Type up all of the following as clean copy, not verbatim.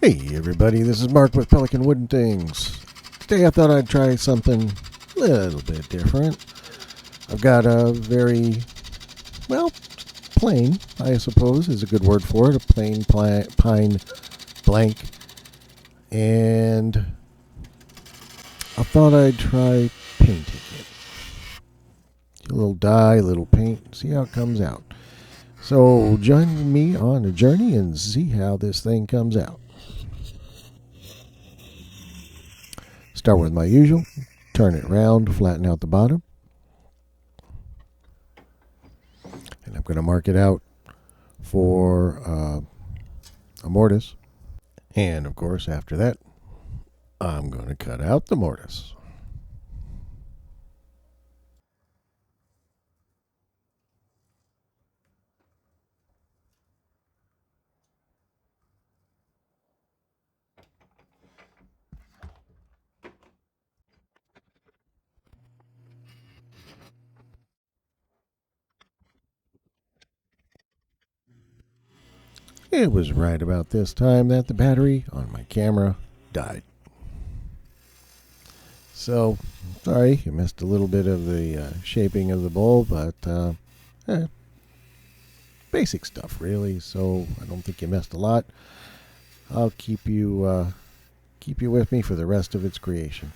Hey everybody, this is Mark with Pelican Wooden Things. Today I thought I'd try something a little bit different. I've got a very, plain, I suppose is a good word for it, a plain pine blank. And I thought I'd try painting it. A little dye, a little paint, see how it comes out. So join me on a journey and see how this thing comes out. Start with my usual, turn it around, flatten out the bottom. And I'm going to mark it out for a mortise. And of course, after that, I'm going to cut out the mortise. It was right about this time that the battery on my camera died. So, sorry, you missed a little bit of the shaping of the bowl, but basic stuff, really. So I don't think you missed a lot. I'll keep you with me for the rest of its creation.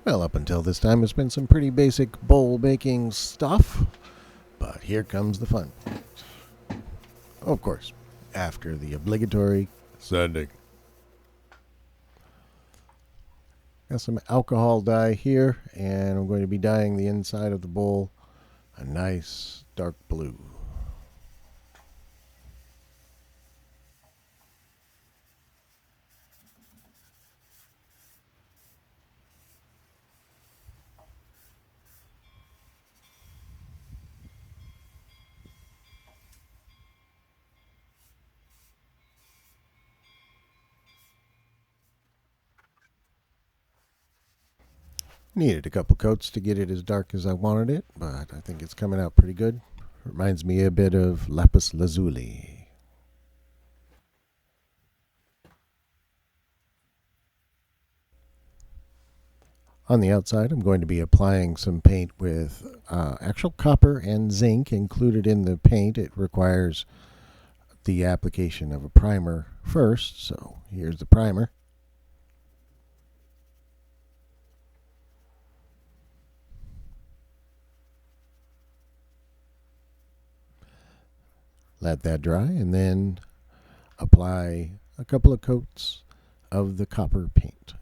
Well, up until this time, it's been some pretty basic bowl making stuff, but here comes the fun. Of course, after the obligatory sanding. Got some alcohol dye here, and I'm going to be dyeing the inside of the bowl a nice dark blue. Needed a couple coats to get it as dark as I wanted it, but I think it's coming out pretty good. Reminds me a bit of lapis lazuli. On the outside, I'm going to be applying some paint with actual copper and zinc included in the paint. It requires the application of a primer first, so here's the primer. Let that dry and then apply a couple of coats of the copper paint.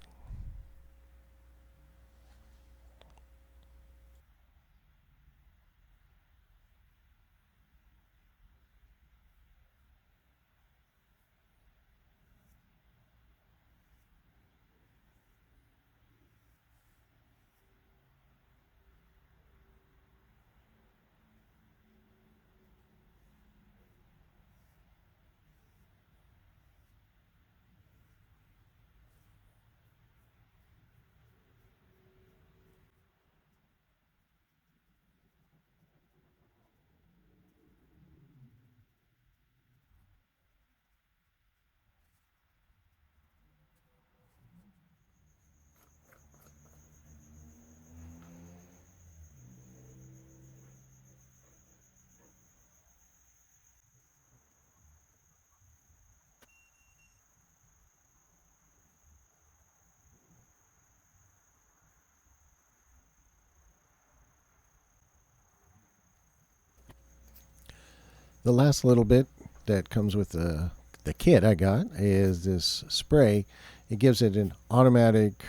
The last little bit that comes with the kit I got is this spray. It gives it an automatic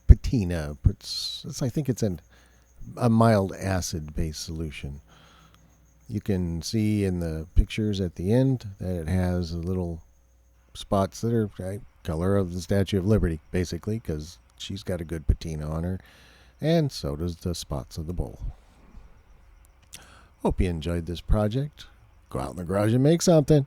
patina. I think it's a mild acid-based solution. You can see in the pictures at the end that it has little spots that are color of the Statue of Liberty, basically, because she's got a good patina on her, and so does the spots of the bowl. Hope you enjoyed this project. Go out in the garage and make something.